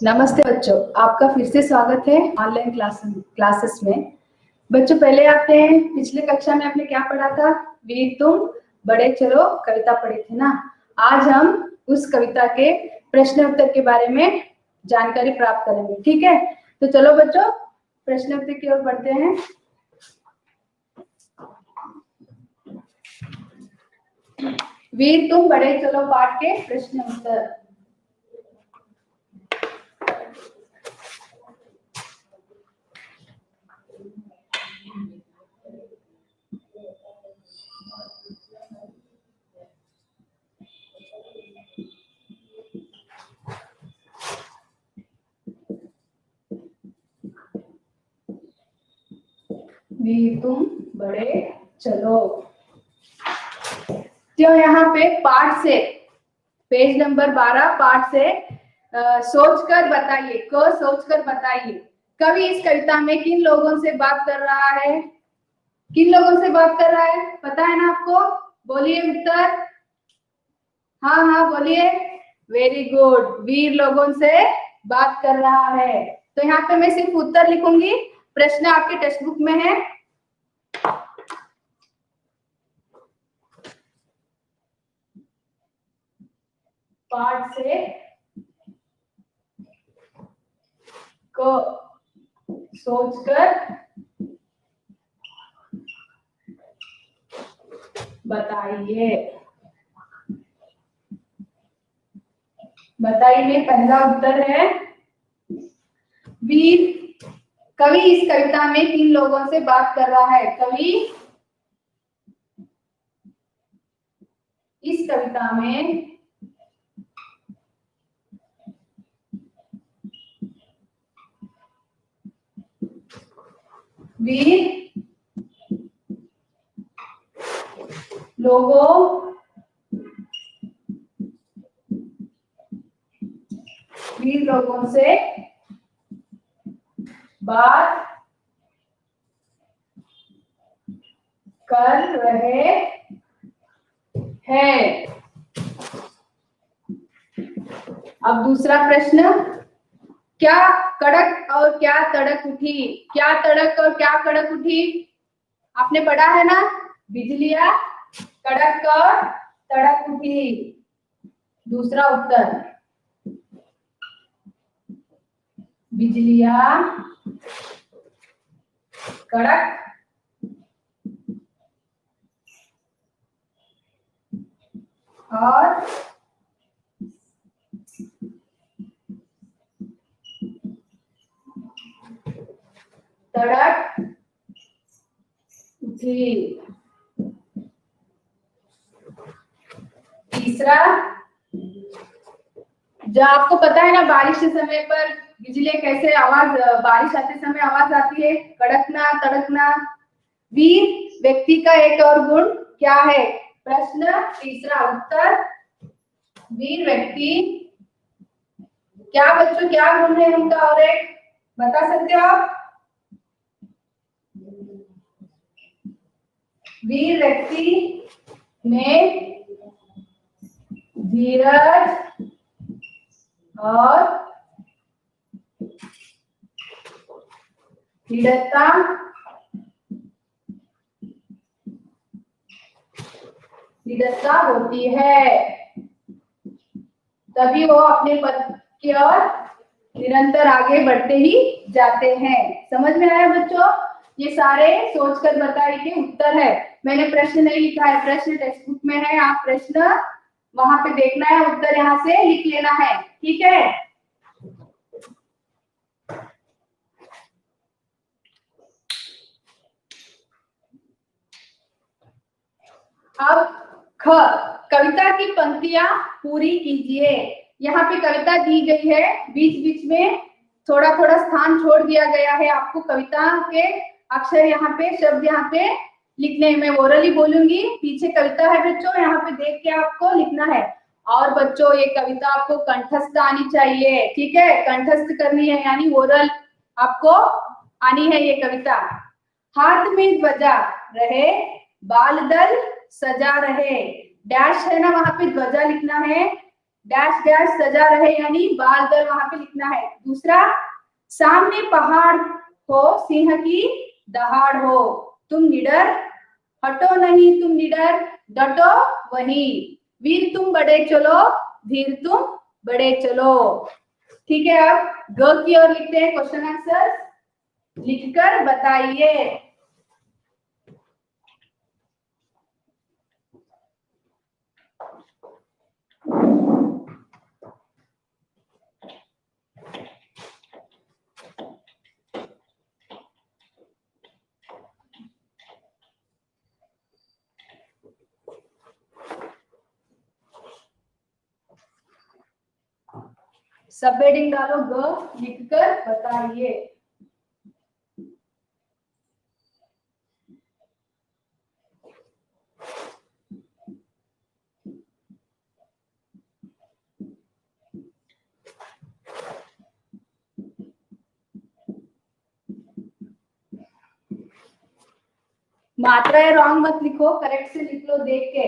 नमस्ते बच्चों, आपका फिर से स्वागत है ऑनलाइन क्लासेस में। बच्चों, पहले आपने पिछले कक्षा में आपने क्या पढ़ा था? वीर तुम बड़े चलो कविता पढ़ी थी ना। आज हम उस कविता के प्रश्न उत्तर के बारे में जानकारी प्राप्त करेंगे, ठीक है? तो चलो बच्चों, प्रश्न उत्तर की ओर बढ़ते हैं। वीर तुम बड़े चलो पाठ के प्रश्न उत्तर। वीर तुम बड़े चलो। तो यहाँ पे पाठ से पेज नंबर 12 पाठ से सोचकर बताइए, सोचकर बताइए कवि इस कविता में किन लोगों से बात कर रहा है? किन लोगों से बात कर रहा है, पता है ना आपको? बोलिए उत्तर। हाँ बोलिए। वेरी गुड, वीर लोगों से बात कर रहा है। तो यहाँ पे मैं सिर्फ उत्तर लिखूंगी, प्रश्न आपके टेक्स्ट बुक में है। पाठ से को सोचकर बताइए। बताइए, पहला उत्तर है वीर। कवि इस कविता में किन लोगों से बात कर रहा है? कवि इस कविता में वीर लोगों से बात कर रहे हैं। अब दूसरा प्रश्न, क्या कड़क और क्या तड़क उठी? क्या तड़क और क्या कड़क उठी? आपने पढ़ा है ना, बिजलियां कड़क और तड़क उठी। दूसरा उत्तर, बिजलियां कड़क और तड़क उठी। तीसरा, जो आपको पता है ना, बारिश के समय पर बिजली कैसे आवाज, बारिश आते समय आवाज आती है, कड़कना तड़कना। वीर व्यक्ति का एक और गुण क्या है? प्रश्न। तीसरा उत्तर, वीर व्यक्ति क्या बच्चों, क्या गुण है उनका? और एक बता सकते हो आप? वीर व्यक्ति में धीरज और दृढ़ता होती है, तभी वो अपने पद की ओर निरंतर आगे बढ़ते ही जाते हैं। समझ में आया बच्चों? ये सारे सोचकर बताइए के उत्तर है। मैंने प्रश्न नहीं लिखा है, प्रश्न टेक्स्ट बुक में है, आप प्रश्न वहां पे देखना है, उत्तर यहाँ से लिख लेना है, ठीक है? अब ख, कविता की पंक्तियां पूरी कीजिए। यहाँ पे कविता दी गई है, बीच बीच में थोड़ा थोड़ा स्थान छोड़ दिया गया है आपको कविता के अक्षर यहाँ पे, शब्द यहाँ पे लिखने में। ओरली बोलूंगी, पीछे कविता है बच्चों, यहाँ पे देख के आपको लिखना है। और बच्चों, ये कविता आपको कंठस्थ आनी चाहिए, ठीक है? कंठस्थ करनी है, यानी ओरल आपको आनी है ये कविता। हाथ में ध्वजा रहे, बाल दल सजा रहे। डैश है ना, वहां पे ध्वजा लिखना है, डैश डैश सजा रहे यानी बाल दल वहां पे लिखना है। दूसरा, सामने पहाड़ हो सिंह की दहाड़ हो, तुम निडर हटो नहीं, तुम निडर डटो वही, वीर तुम बड़े चलो धीर तुम बड़े चलो। ठीक है, अब ग की ओर लिखते हैं क्वेश्चन आंसर, लिखकर बताइए। सब हेडिंग डालो, ग लिखकर बताइए। मात्राएं रॉन्ग मत लिखो, करेक्ट से लिख लो देख के।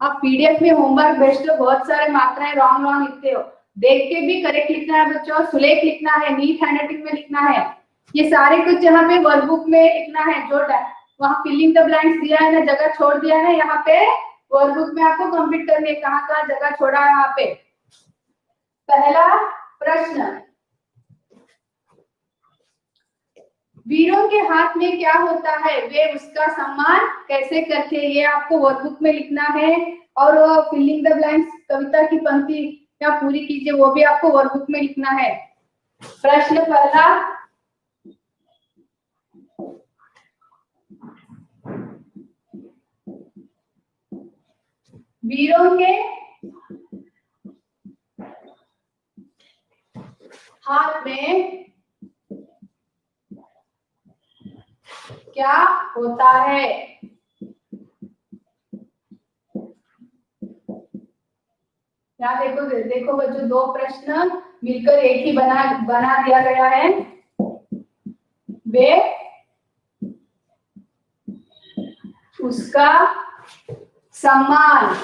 आप पीडीएफ में होमवर्क भेजते हो, बहुत सारे मात्राएं रॉन्ग रॉन्ग लिखते हो, देख के भी करेक्ट लिखना है बच्चों। सुलेख लिखना है, नीट हैंडराइटिंग में लिखना है, ये सारे कुछ यहाँ पे वर्कबुक में लिखना है। जो वहाँ फिलिंग द ब्लैंक्स दिया है ना, जगह छोड़ दिया है ना, यहाँ पे वर्कबुक में आपको कंप्लीट करनी है, कहाँ कहाँ जगह छोड़ा है यहाँ पे। पहला प्रश्न, वीरों के हाथ में क्या होता है, वे उसका सम्मान कैसे करते हैं, ये आपको वर्कबुक में लिखना है। और फिलिंग द ब्लैंक्स, कविता की पंक्ति क्या पूरी कीजिए, वो भी आपको वर्कबुक में लिखना है। प्रश्न पहला, वीरों के हाथ में क्या होता है। यहाँ देखो देखो बच्चों, दो प्रश्न मिलकर एक ही बना दिया गया है। वे उसका सम्मान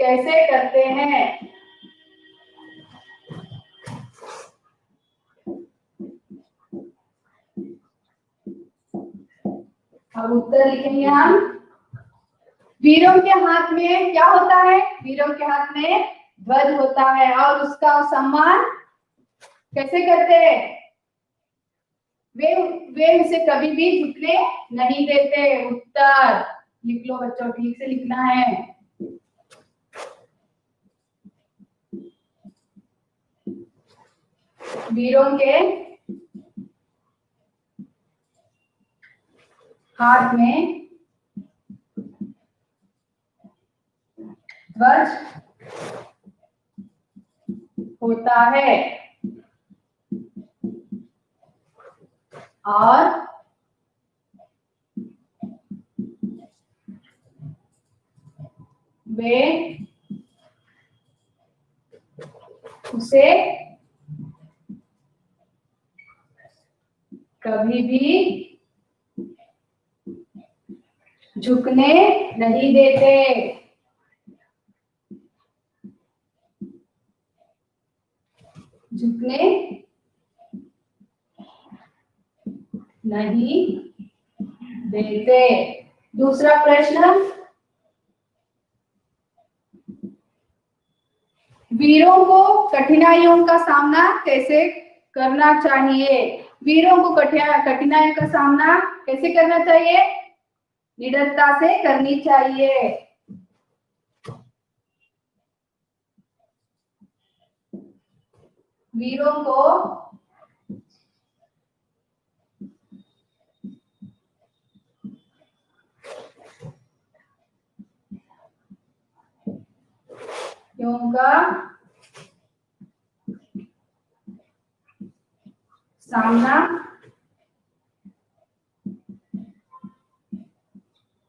कैसे करते हैं। अब उत्तर लिखेंगे हम। वीरों के हाथ में क्या होता है, वीरों के हाथ में ध्वज होता है, और उसका सम्मान कैसे करते हैं, वे उसे कभी भी झुकने नहीं देते। उत्तर लिख लो बच्चों, ठीक से लिखना है। वीरों के हाथ में ध्वज होता है और वे उसे कभी भी झुकने नहीं देते। झुकने नहीं देते। दूसरा प्रश्न, वीरों को कठिनाइयों का सामना कैसे करना चाहिए। वीरों को कठिनाइयों का सामना कैसे करना चाहिए, निडरता से करनी चाहिए। वीरों को का सामना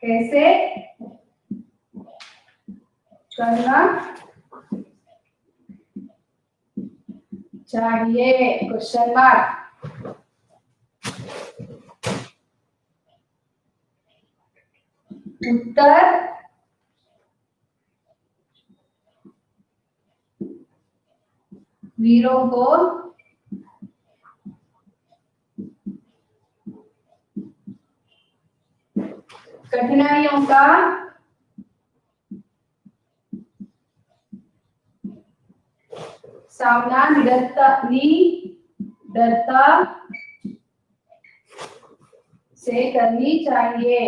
कैसे करना चाहिए, क्वेश्चन मार्क। उत्तर वीरों को कठिनाइयों का सामना निडरता से करनी चाहिए।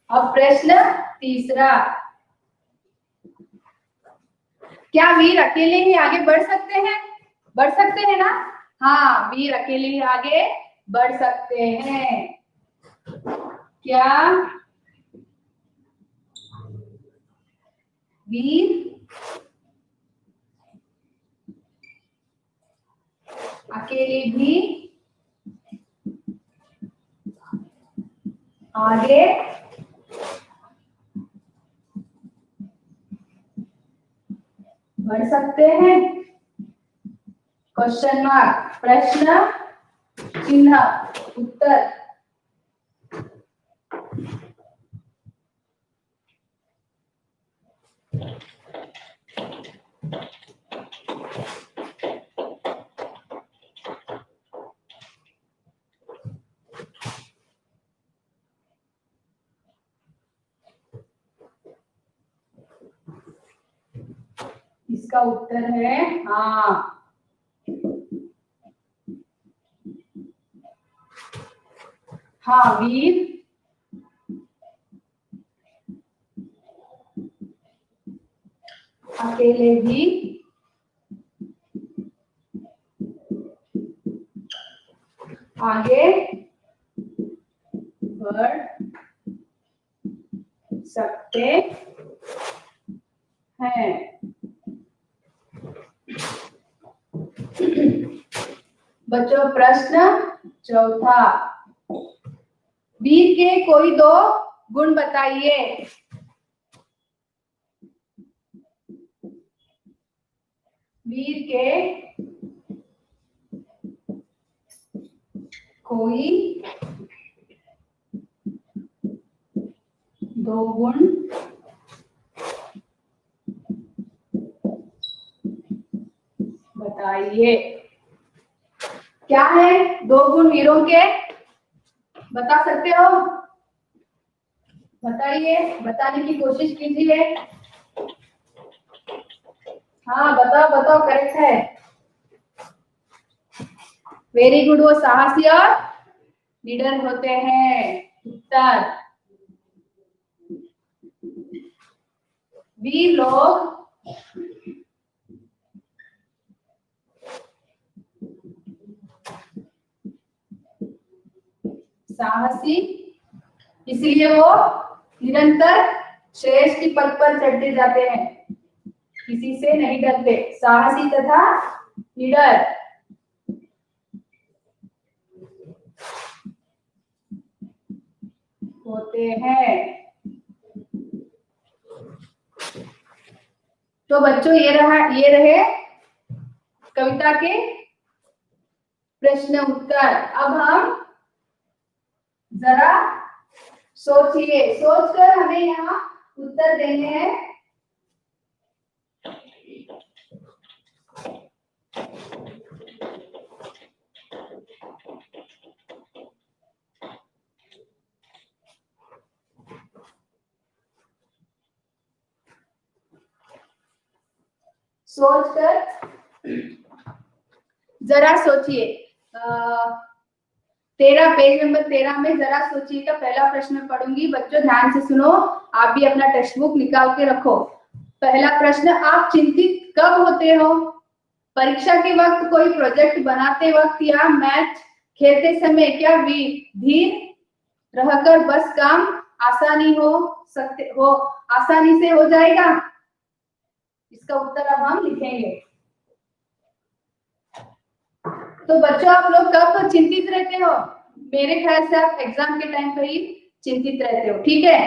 अब प्रश्न तीसरा, क्या वीर अकेले ही आगे बढ़ सकते हैं? बढ़ सकते हैं ना? हाँ, वीर अकेले ही आगे बढ़ सकते हैं। क्या वीर अकेले भी आगे बढ़ सकते हैं? क्वेश्चन मार्क, प्रश्न चिन्ह, उत्तर इसका उत्तर है हाँ। हाँ, वीर अकेले भी आगे बढ़ सकते हैं। बच्चों, प्रश्न चौथा, वीर के कोई दो गुण बताइए। वीर के कोई दो गुण बताइए। क्या है दो गुण वीरों के? बता सकते हो? बताइए, बताने की कोशिश कीजिए। हाँ, बताओ बताओ, करेक्ट है। वेरी गुड, वो साहसी और निडर होते हैं। उत्तर, वीर लोग साहसी, इसलिए वो निरंतर श्रेष्ठ की पद पर चढ़ते जाते हैं, किसी से नहीं डरते। साहसी तथा निडर होते हैं। तो बच्चों, ये रहे कविता के प्रश्न उत्तर। अब हम जरा सोचिए, सोचकर हमें यहाँ उत्तर देने हैं। सोचकर जरा सोचिए। पेज नंबर 13 में जरा सोचिए का पहला प्रश्न पढ़ूंगी। बच्चों ध्यान से सुनो, आप भी अपना टेक्स्ट बुक निकाल के रखो। पहला प्रश्न, आप चिंतित कब होते हो? परीक्षा के वक्त, कोई प्रोजेक्ट बनाते वक्त, या मैच खेलते समय? क्या धीर रहकर बस काम आसानी से हो जाएगा? इसका उत्तर अब हम लिखेंगे। तो बच्चों, आप लोग कब चिंतित रहते हो? मेरे ख्याल से आप एग्जाम के टाइम पर ही चिंतित रहते हो, ठीक है?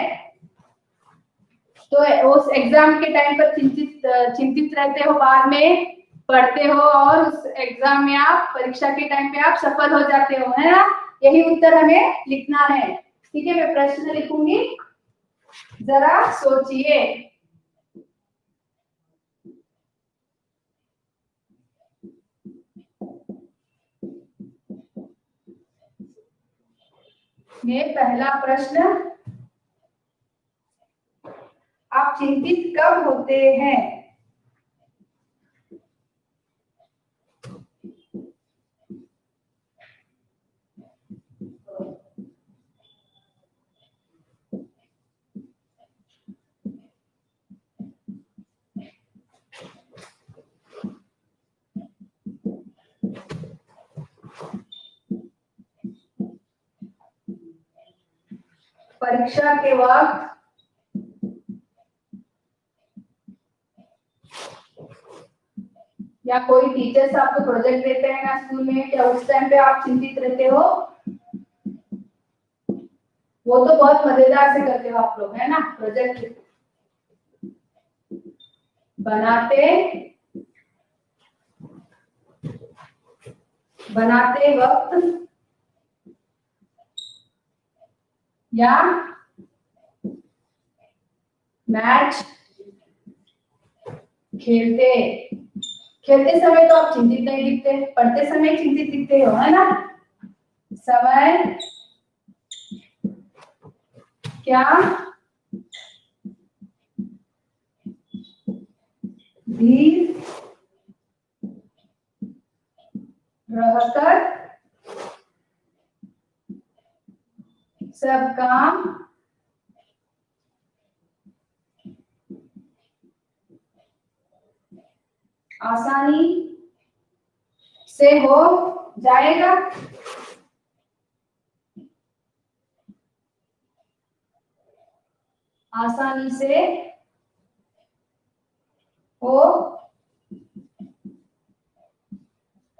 तो उस एग्जाम के टाइम पर चिंतित रहते हो, बाद में पढ़ते हो और उस एग्जाम में आप परीक्षा के टाइम पे आप सफल हो जाते हो, है ना। यही उत्तर हमें लिखना है। ठीक है, मैं प्रश्न लिखूंगी, जरा सोचिए। ये पहला प्रश्न, आप चिंतित कब होते हैं? परीक्षा के वक्त या कोई टीचर्स आपको प्रोजेक्ट देते हैं ना स्कूल में, क्या उस टाइम पे आप चिंतित रहते हो? वो तो बहुत मजेदार से करते हो आप लोग, है ना। प्रोजेक्ट बनाते वक्त या मैच खेलते समय तो आप चिंतित नहीं दिखते, पढ़ते समय चिंतित दिखते हो, है ना। समय क्या धीर रहकर सब काम आसानी से हो जाएगा। आसानी से हो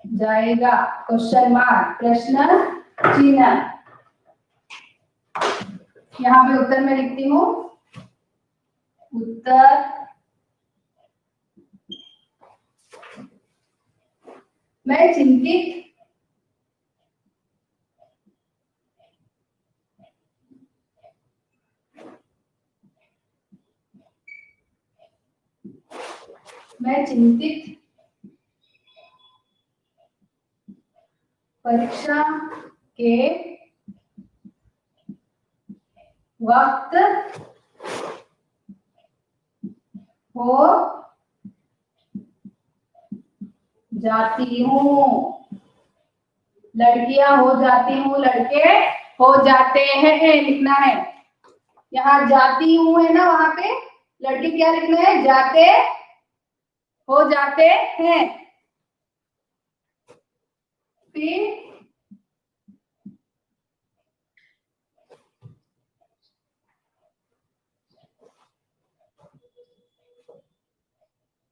जाएगा, क्वेश्चन मार्क, प्रश्न चिन्ह। यहाँ पे उत्तर में लिखती हूँ, उत्तर मैं चिंतित परीक्षा के वक्त हो जाती हूँ। लड़कियां हो जाती हूँ, लड़के हो जाते हैं, लिखना है। यहाँ जाती हूँ है ना, वहां पे लड़के क्या लिखना है? जाते हो जाते हैं।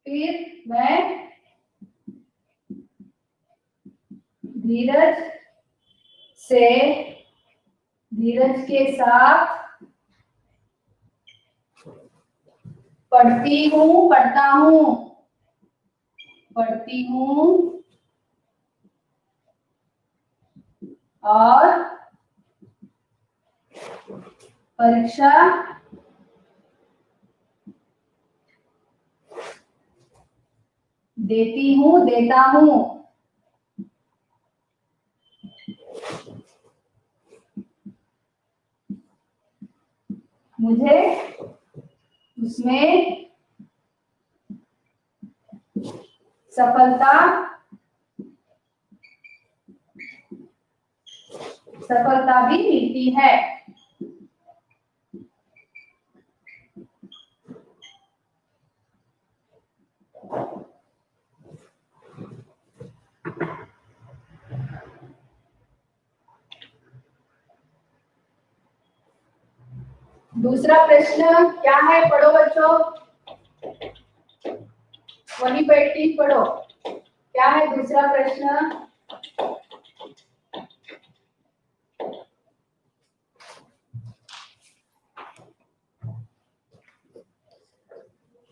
फिर मैं धीरज के साथ पढ़ती हूँ, पढ़ती हूँ और परीक्षा देती हूँ, देता हूँ। मुझे उसमें सफलता भी मिलती है। दूसरा प्रश्न क्या है? पढ़ो बच्चों, वही बैठी पढ़ो। क्या है दूसरा प्रश्न?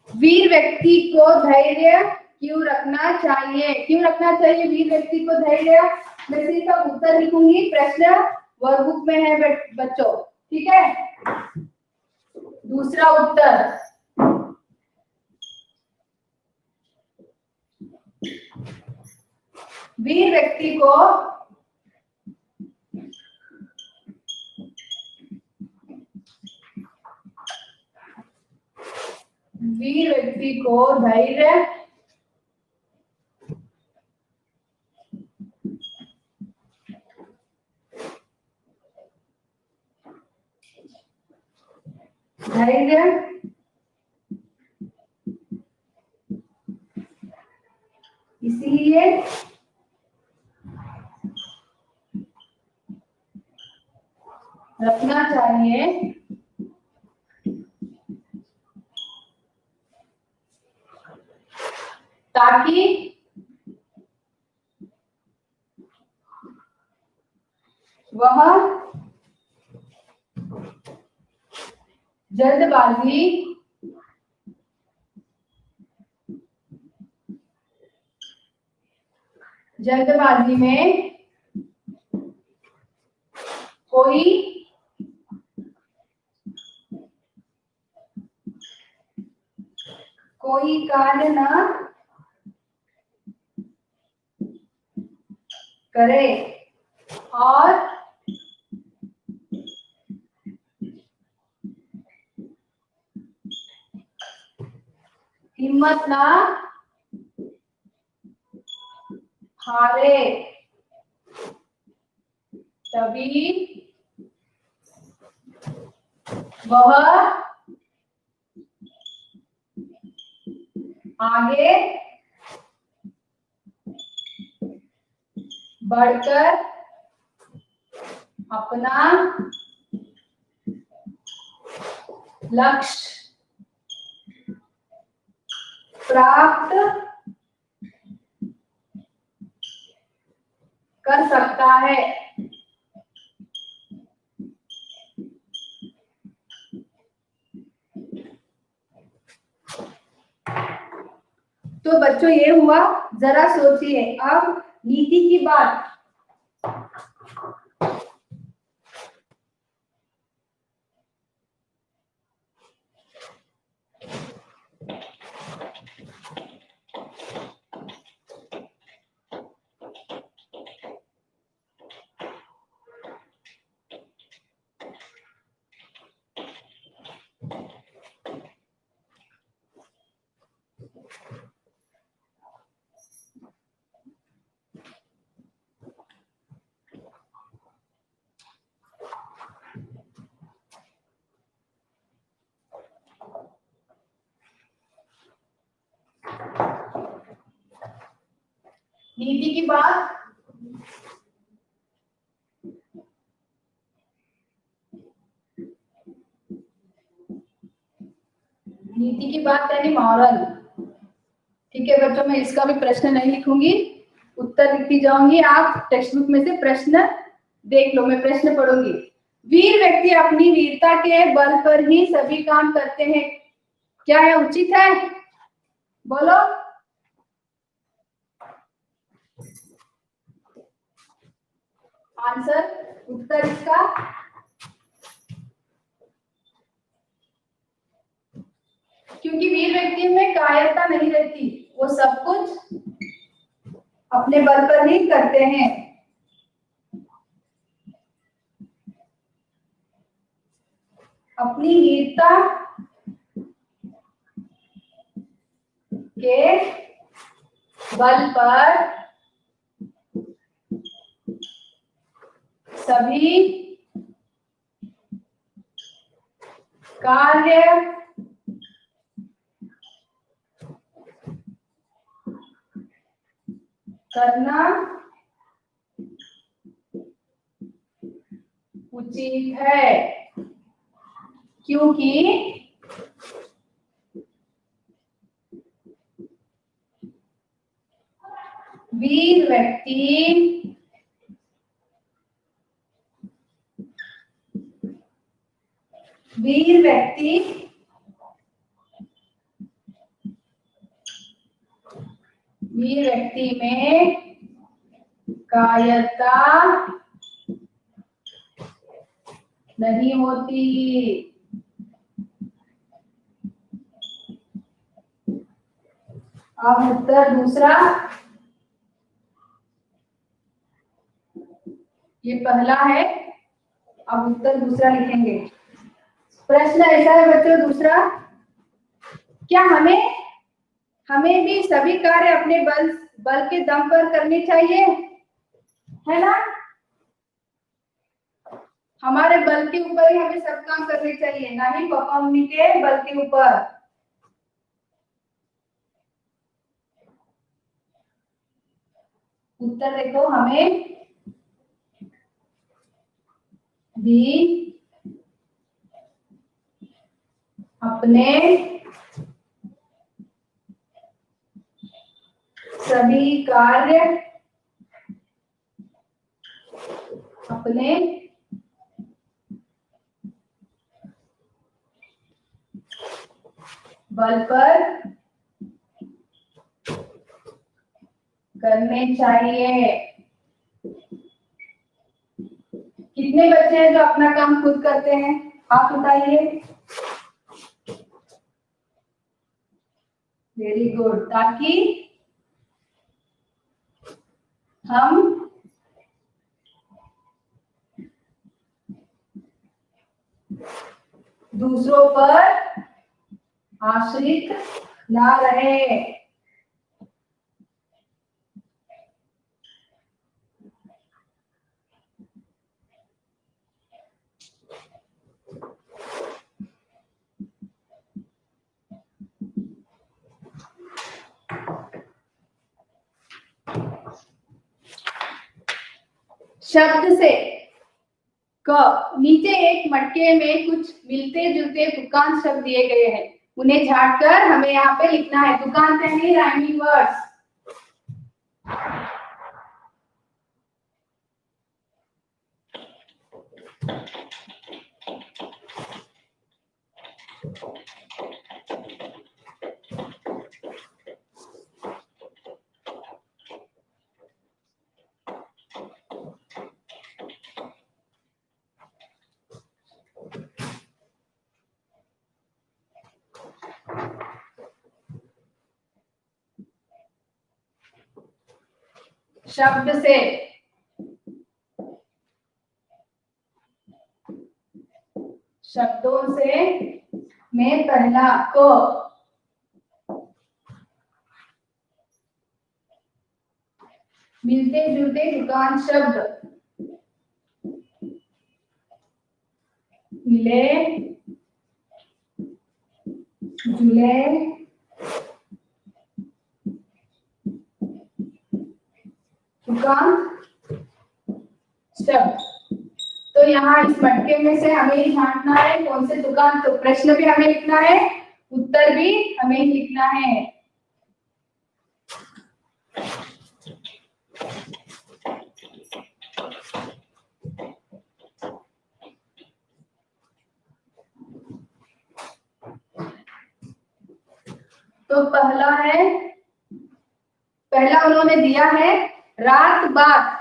वीर व्यक्ति को धैर्य क्यों रखना चाहिए? क्यों रखना चाहिए वीर व्यक्ति को धैर्य? मैं सिर्फ अब उत्तर लिखूंगी, प्रश्न वर्कबुक में है बच्चों, ठीक है। दूसरा उत्तर, वीर व्यक्ति को धैर्य इसीलिए रखना चाहिए ताकि वह जल्दबाजी में कोई कार्य न करे और हिम्मत ना हारे, तभी वह आगे बढ़कर अपना लक्ष्य प्राप्त कर सकता है। तो बच्चों ये हुआ, जरा सोचिए। अब नीति की बात, नीति की बात, नीति की बात यानी मॉरल। ठीक है बच्चों, मैं इसका भी प्रश्न नहीं लिखूंगी, उत्तर लिखती जाऊंगी। आप टेक्स्ट बुक में से प्रश्न देख लो, मैं प्रश्न पढ़ूंगी। वीर व्यक्ति अपनी वीरता के बल पर ही सभी काम करते हैं, क्या है उचित है? बोलो। आंसर, उत्तर इसका क्योंकि वीर व्यक्ति में कायरता नहीं रहती, वो सब कुछ अपने बल पर ही करते हैं। अपनी वीरता के बल पर सभी कार्य करना उचित है, क्योंकि वीर व्यक्ति वीर व्यक्ति में कायरता नहीं होती। अब उत्तर दूसरा, ये पहला है, अब उत्तर दूसरा लिखेंगे। प्रश्न ऐसा है बच्चों दूसरा, क्या हमें भी सभी कार्य अपने बल के दम पर करने चाहिए, है ना? हमारे बल के ऊपर ही हमें सब काम करने चाहिए, ना ही पापा मम्मी के बल के ऊपर। उत्तर देखो, हमें भी अपने सभी कार्य अपने बल पर करने चाहिए। कितने बच्चे हैं जो अपना काम खुद करते हैं, आप बताइए। वेरी गुड, ताकि हम दूसरों पर आश्रित ना रहे। शब्द से नीचे एक मटके में कुछ मिलते जुलते दुकान शब्द दिए गए हैं, उन्हें झाड़कर हमें यहाँ पे लिखना है। दुकान से नहीं, राइमिंग वर्ड्स। शब्द से शब्दों से में पहला को मिलते जुलते दुकान शब्द, मिले जुले दुकान शब्द। तो यहाँ इस मटके में से हमें ही छांटना है कौन से दुकान, तो प्रश्न भी हमें लिखना है, उत्तर भी हमें ही लिखना है। तो पहला उन्होंने दिया है रात बाद,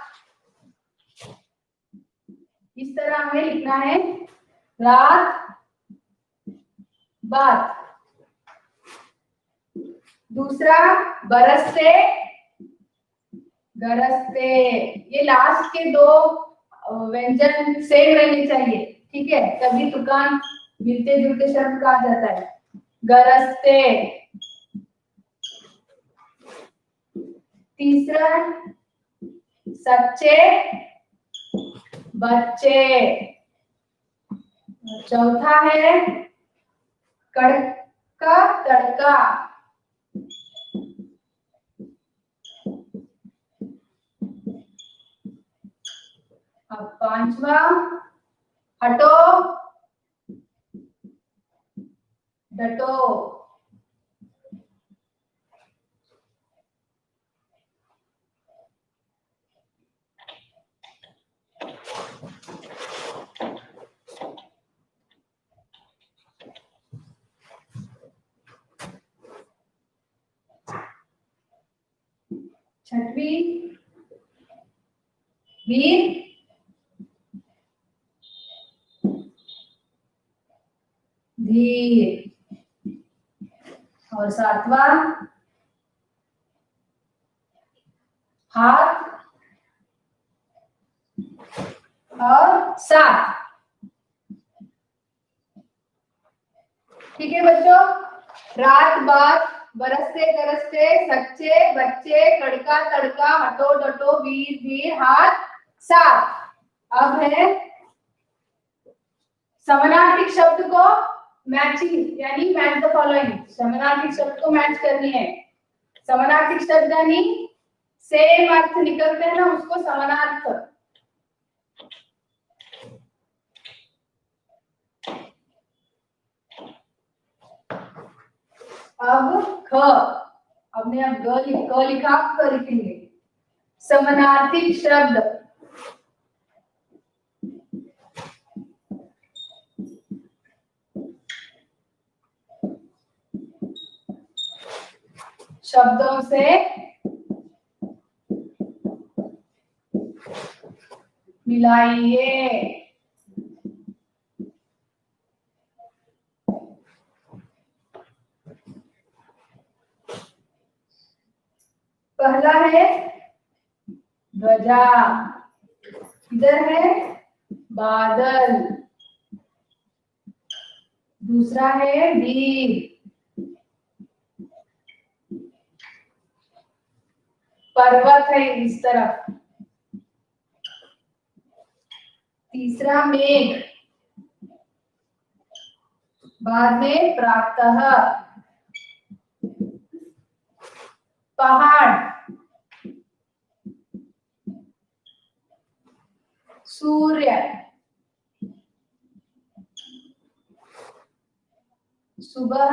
इस तरह हमें लिखना है, रात बाद। दूसरा बरसते गरजते, ये लास्ट के दो व्यंजन सेम रहने चाहिए, ठीक है, तभी दुकान मिलते जुलते शब्द कहा जाता है। गरजते। तीसरा सच्चे बच्चे। चौथा है कड़का तड़का। अब पांचवा हटो डटो। छठवीं वीर, धीर, और सातवां हाथ और साथ। ठीक है बच्चों, रात बात, बरसते गरजते, सच्चे बच्चे, कड़का तड़का, हटो डटो, वीर वीर, हाथ साथ। अब है समानार्थिक शब्द को मैचिंग, यानी मैच द फॉलोइंग। समानार्थिक शब्द को मैच करनी है। समानार्थिक शब्द यानी सेम अर्थ निकलते हैं ना, उसको समानार्थ। अब ख, हमने अब क लिखा, क लिखेंगे। समानार्थिक शब्द शब्दों से मिलाइए। पहला है ध्वजा, इधर है बादल, दूसरा है वीर, पर्वत है इस तरफ, तीसरा मेघ, बाद में प्रातः, पहाड़, सूर्य, सुबह,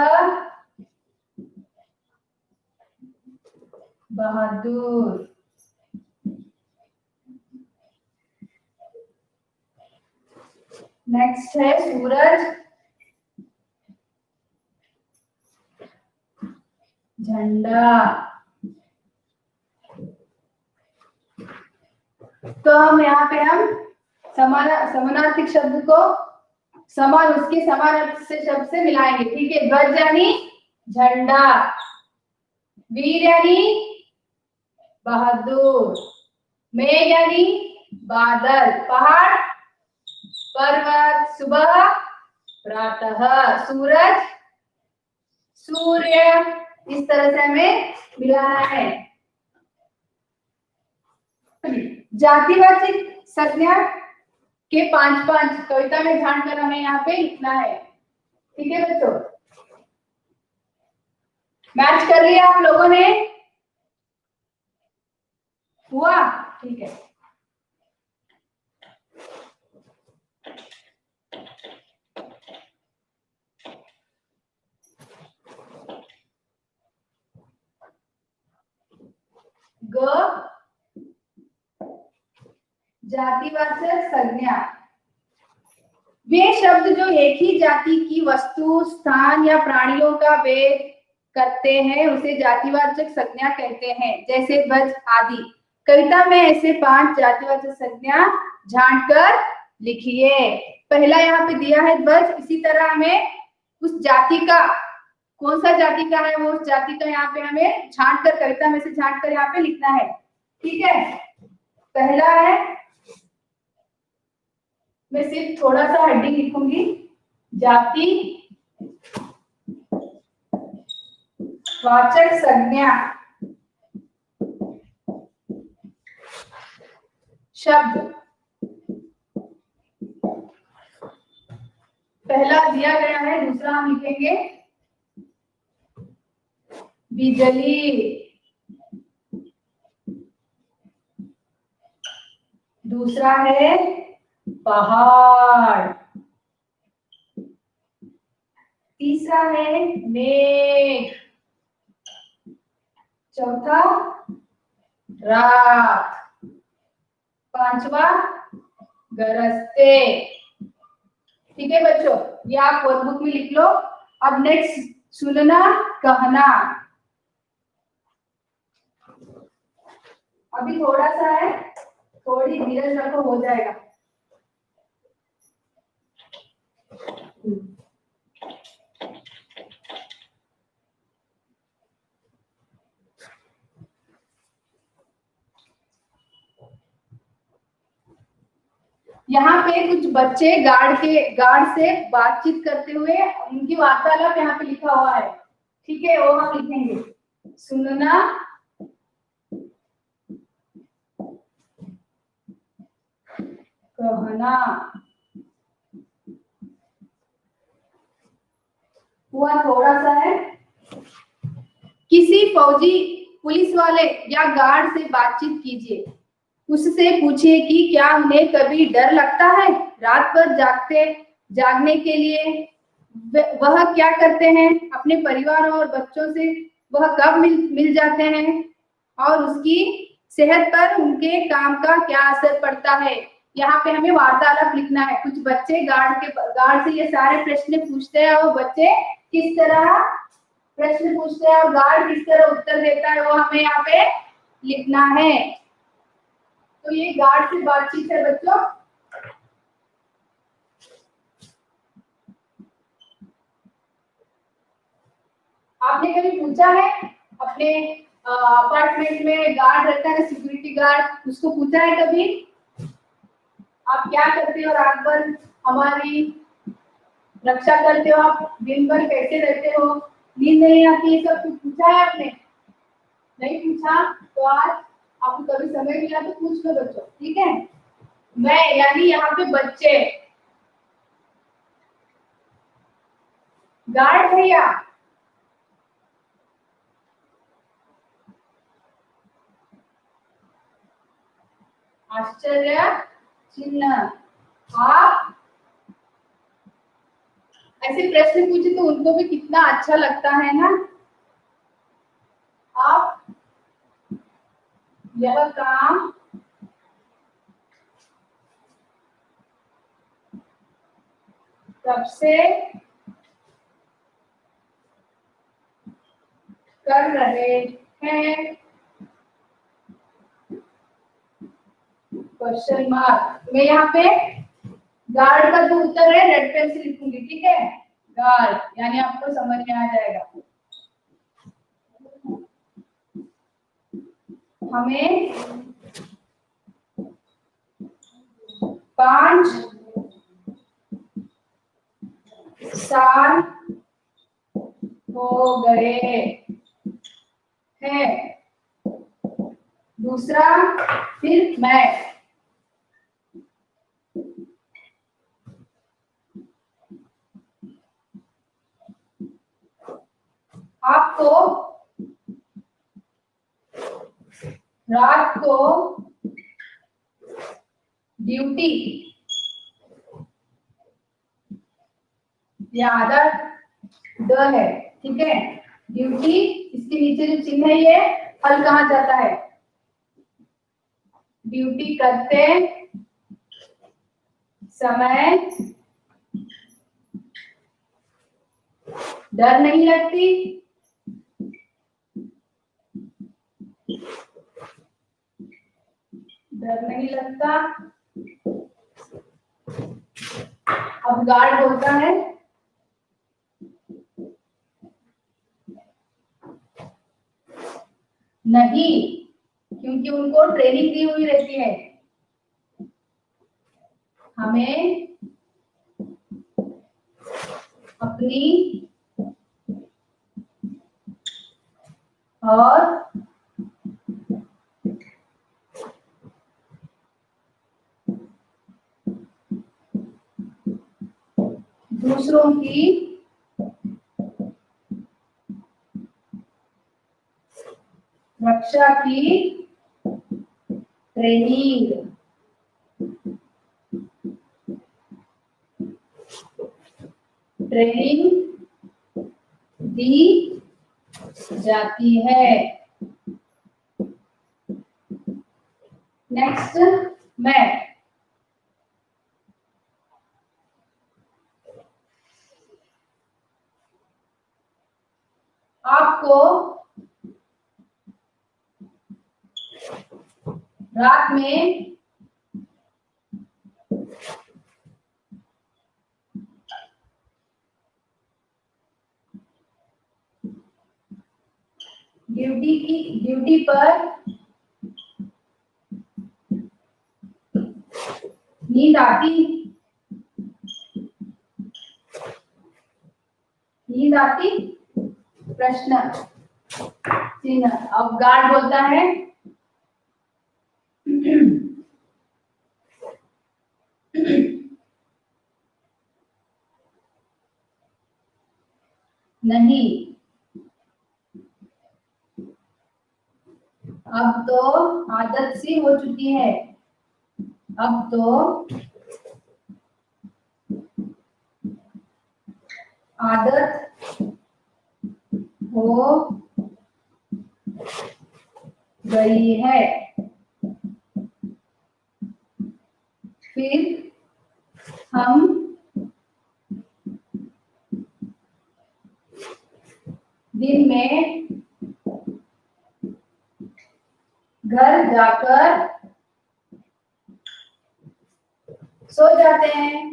बहादुर, नेक्स्ट है सूरज, झंडा। तो हम यहाँ पे हम समानार्थिक शब्द को समान, उसके समान अर्थ से शब्द से मिलाएंगे। ठीक है, ध्वज यानी झंडा, वीर यानी बहादुर, मेघ यानी बादल, पहाड़, पर्वत, सुबह, प्रातः, सूरज, सूर्य। इस तरह से हमें मिलाना है। जातिवाचक संज्ञा के 5 कविता में ध्यान कर हमें यहाँ पे लिखना है। ठीक है बच्चों, मैच कर लिया आप लोगों ने? हुआ? ठीक है। ग, जातिवाचक संज्ञा, वे शब्द जो एक ही जाति की वस्तु, स्थान या प्राणियों का भेद करते हैं उसे जातिवाचक संज्ञा कहते हैं, जैसे ध्वज आदि। कविता में ऐसे 5 जातिवाचक संज्ञा झांक कर लिखिए। पहला यहाँ पे दिया है ध्वज, इसी तरह हमें उस जाति का, कौन सा जाति का है वो, उस जाति का यहाँ पे हमें छांट कर, कविता में से छांट कर यहाँ पे लिखना है। ठीक है, पहला है, मैं सिर्फ थोड़ा सा हेडिंग लिखूंगी, जाति वाचक संज्ञा शब्द। पहला दिया गया है, दूसरा हम लिखेंगे बिजली, दूसरा है पहाड़, तीसरा है मेघ, चौथा रात, पांचवा गरजते। ठीक है बच्चों, ये आप वर्कबुक में लिख लो। अब नेक्स्ट सुनना कहना। अभी थोड़ा सा है, थोड़ी धीरज रखो, हो जाएगा। यहाँ पे कुछ बच्चे गार्ड से बातचीत करते हुए उनकी वार्तालाप यहाँ पे लिखा हुआ है, ठीक है, वो हम लिखेंगे। सुनना, कहना, हुआ थोड़ा सा है। किसी फौजी, पुलिस वाले या गार्ड से बातचीत कीजिए, उससे पूछिए कि क्या उन्हें कभी डर लगता है रात भर जागने के लिए, वह क्या करते हैं, अपने परिवार और बच्चों से वह कब मिल जाते हैं, और उसकी सेहत पर उनके काम का क्या असर पड़ता है। यहाँ पे हमें वार्तालाप लिखना है। कुछ बच्चे गार्ड से ये सारे प्रश्न पूछते हैं और बच्चे किस तरह प्रश्न पूछते हैं और गार्ड किस तरह उत्तर देता है, वो हमें यहाँ पे लिखना है। तो ये गार्ड से बातचीत है बच्चों। आपने कभी पूछा है अपने अपार्टमेंट में गार्ड रहता है, सिक्योरिटी गार्ड, उसको पूछा है कभी आप क्या करते हो रात भर, हमारी रक्षा करते हो, आप दिन भर कैसे रहते हो, नींद नहीं आती, ये सब कुछ पूछा है आपने? नहीं पूछा तो आज आपको कभी समय मिला तो पूछ लो बच्चों, ठीक है। मैं यानी यहाँ पे बच्चे, गार्ड भैया, आश्चर्य चिन्ह। आप ऐसे प्रश्न पूछे तो उनको भी कितना अच्छा लगता है ना। आप यह काम कब से कर रहे हैं, क्वेश्चन मार्क। मैं यहाँ पे गार्ड का जो उत्तर है रेड पेन से लिखूंगी, ठीक है। गार्ड यानी आपको समझ में आ जाएगा। हमें 5 साल हो गए हैं। दूसरा, फिर मैं आपको रात को ड्यूटी, ये आधा ड है, ठीक है। ड्यूटी, इसके नीचे जो चिन्ह है ये फल कहाँ जाता है, ड्यूटी करते समय डर नहीं लगती, डर नहीं लगता। अब गार्ड बोलता है नहीं, क्योंकि उनको ट्रेनिंग दी हुई रहती है। हमें अपनी और दूसरों की रक्षा की ट्रेनिंग दी जाती है। नेक्स्ट, मैं आपको रात में ड्यूटी पर नींद आती प्रश्न चिन्ह। अब गार्ड बोलता है नहीं, अब तो आदत सी हो चुकी है, अब तो आदत हो गई है। फिर हम दिन में घर जाकर सो जाते हैं।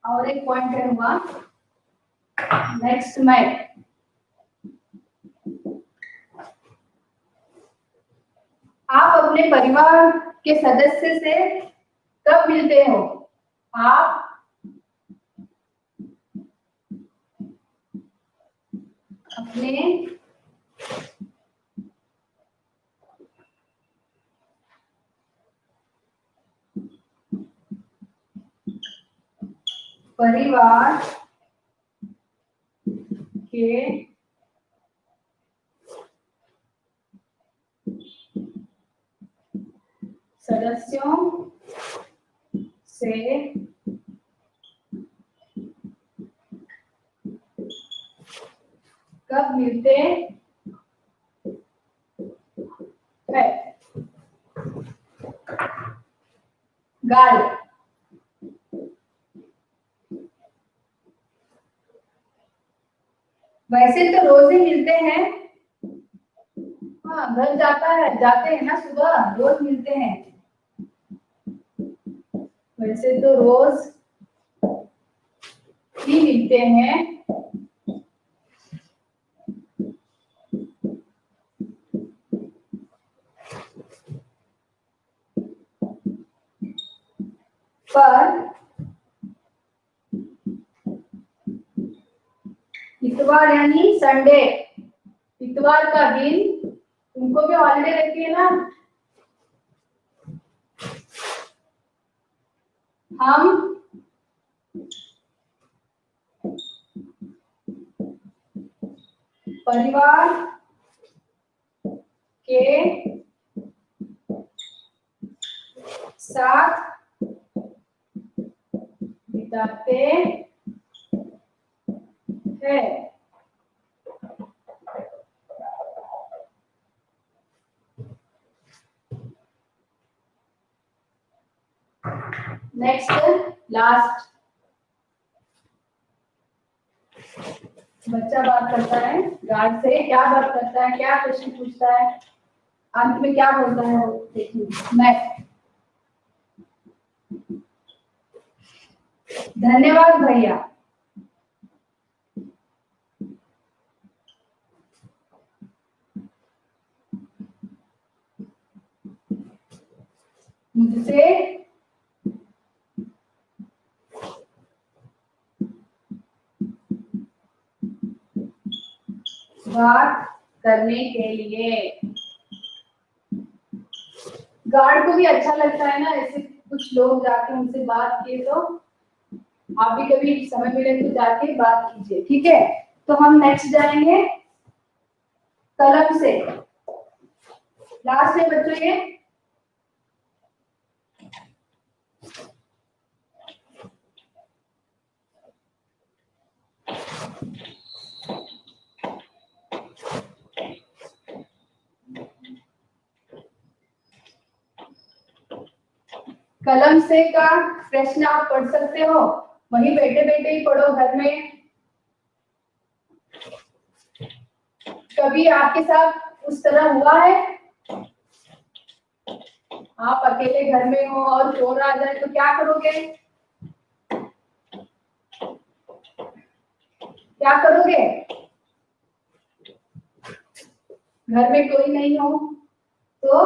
और एक पॉइंट है हुआ नेक्स्ट में, आप अपने परिवार के सदस्य से कब मिलते हो? आप अपने परिवार के सदस्यों से कब मिलते हैं? गार्ड वैसे तो रोज ही मिलते हैं। हाँ, घर जाते हैं ना, सुबह रोज मिलते हैं। वैसे तो रोज ही मिलते हैं, पर इतवार यानी संडे, इतवार का दिन उनको भी हॉलिडे रहती है ना, हम परिवार के साथ बिताते हैं। नेक्स्ट लास्ट, बच्चा बात करता है गार्ड से, क्या बात करता है, क्या प्रश्न पूछता है, अंत में क्या बोलता है वो देखिए। मैं धन्यवाद भैया, मुझसे बात करने के लिए। गार्ड को भी अच्छा लगता है ना ऐसे कुछ लोग जाके उनसे बात किए, तो आप भी कभी समय मिले तो जाके बात कीजिए, ठीक है। तो हम नेक्स्ट जाएंगे कलम से, लास्ट है बच्चों ये। कलम से का प्रश्न आप पढ़ सकते हो, वहीं बैठे बैठे ही पढ़ो घर में। कभी आपके साथ उस तरह हुआ है, आप अकेले घर में हो और चोर आ जाए तो क्या करोगे? क्या करोगे? घर में कोई नहीं हो तो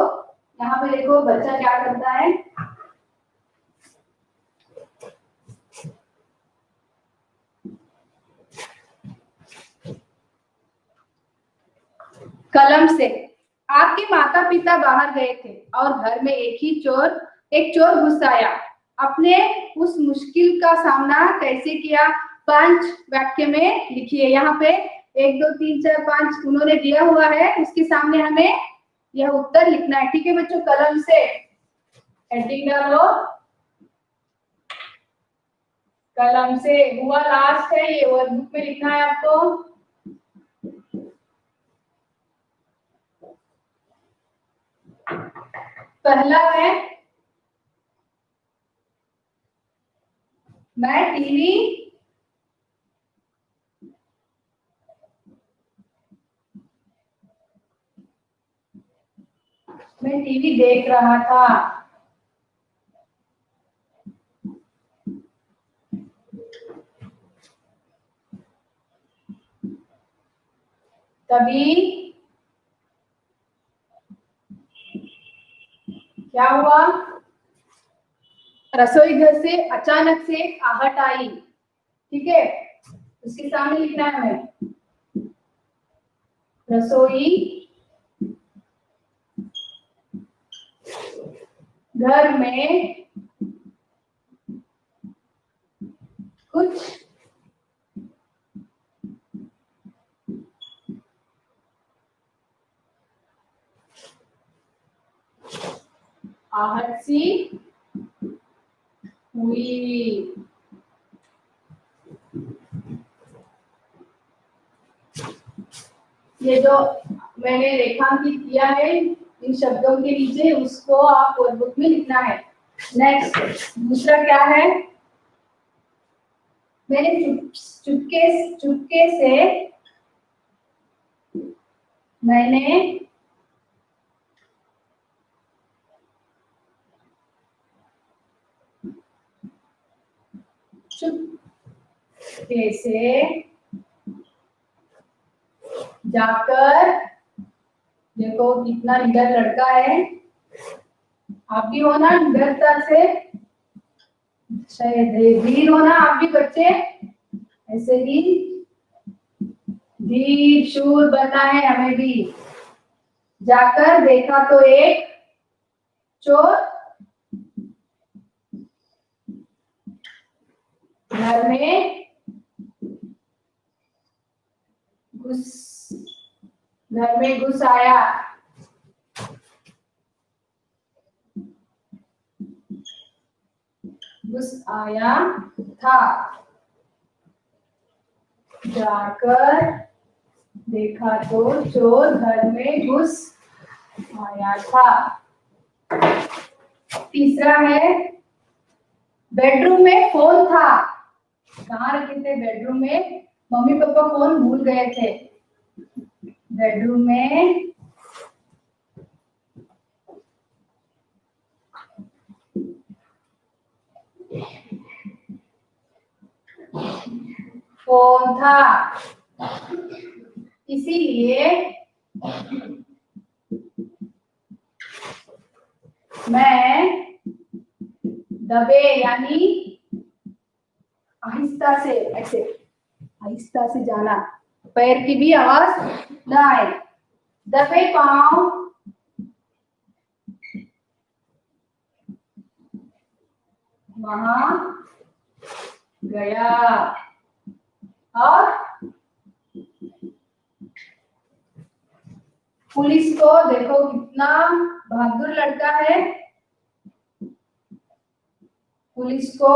यहाँ पे देखो बच्चा क्या करता है। कलम से आपके माता पिता बाहर गए थे और घर में एक चोर घुस आया। अपने उस मुश्किल का सामना कैसे किया? 5 वाक्य में लिखिए। यहाँ पे 1 2 3 4 5 उन्होंने दिया हुआ है, उसके सामने हमें यह उत्तर लिखना है। ठीक है बच्चों, कलम से हेडिंग डालो। कलम से हुआ लास्ट है, ये वर्कबुक में लिखना है आपको। पहला है मैं टीवी देख रहा था। तभी क्या हुआ? रसोई घर से अचानक से एक आहट आई। ठीक है, उसके सामने लिखना है हमें, रसोई घर में कुछ आहट सी हुई। ये जो मैंने रेखांकित किया है इन शब्दों के नीचे, उसको आप वर्कबुक में लिखना है। नेक्स्ट, दूसरा क्या है? मैंने चुपके से मैंने चुपके से जाकर, देखो कितना निडर लड़का है, आप भी हो ना निडरता से, शायद धीर हो ना आप भी बच्चे, ऐसे ही धीर शूर बनना है हमें भी। जाकर देखा तो एक चोर घर में घुस आया। घुस आया था। जाकर देखा तो चोर घर में घुस आया था। तीसरा है बेडरूम में फोन था। कहाँ रखे थे? बेडरूम में। मम्मी पापा फोन भूल गए थे। बेडरूम में फोन था, इसीलिए मैं दबे यानी आहिस्ता से, ऐसे आहिस्ता से जाना, पैर की भी आवाज न आए, दबे पांव वहां गया और पुलिस को, देखो कितना बहादुर लड़का है, पुलिस को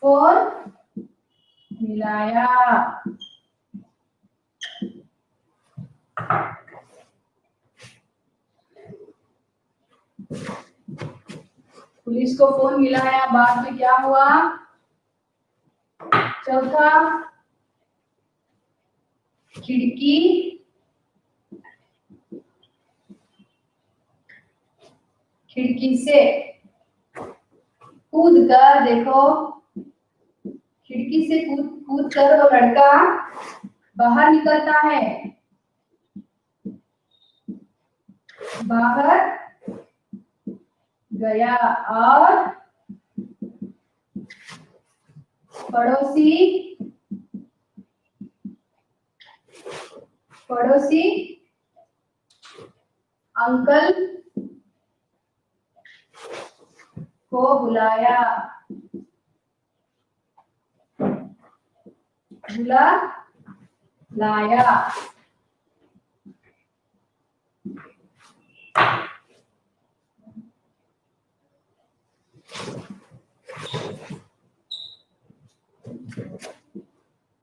फोन मिलाया। पुलिस को फोन मिलाया, बाद में क्या हुआ? चौथा, खिड़की से कूद कर, देखो खिड़की से कूद कर वो लड़का बाहर निकलता है, बाहर गया और पड़ोसी अंकल को बुलाया, लाया।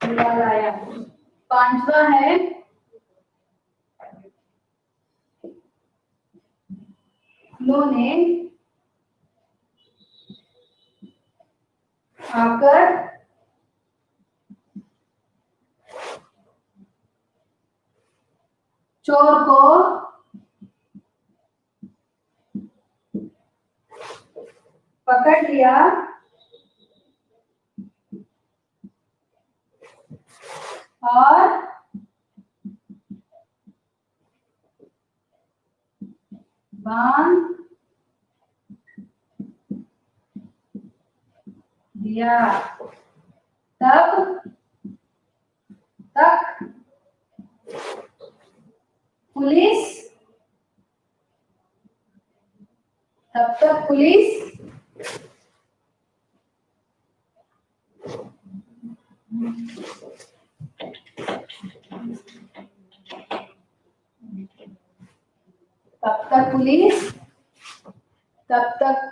लाया। पांचवा है उन्होंने आकर चोर को पकड़ लिया और बांध दिया। तब तक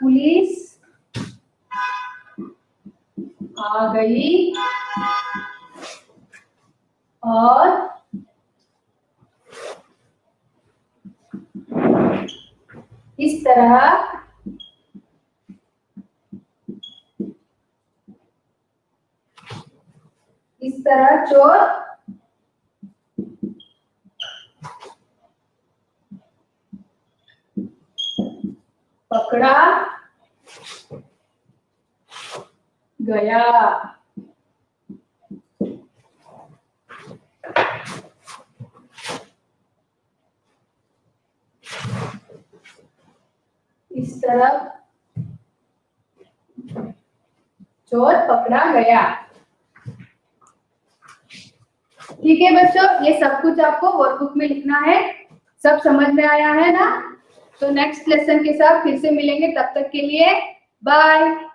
पुलिस आ गई और इस तरह चोर पकड़ा गया। इस तरह चोर पकड़ा गया। ठीक है बच्चों, ये सब कुछ आपको वर्कबुक में लिखना है। सब समझ में आया है ना? तो नेक्स्ट लेसन के साथ फिर से मिलेंगे, तब तक के लिए बाय।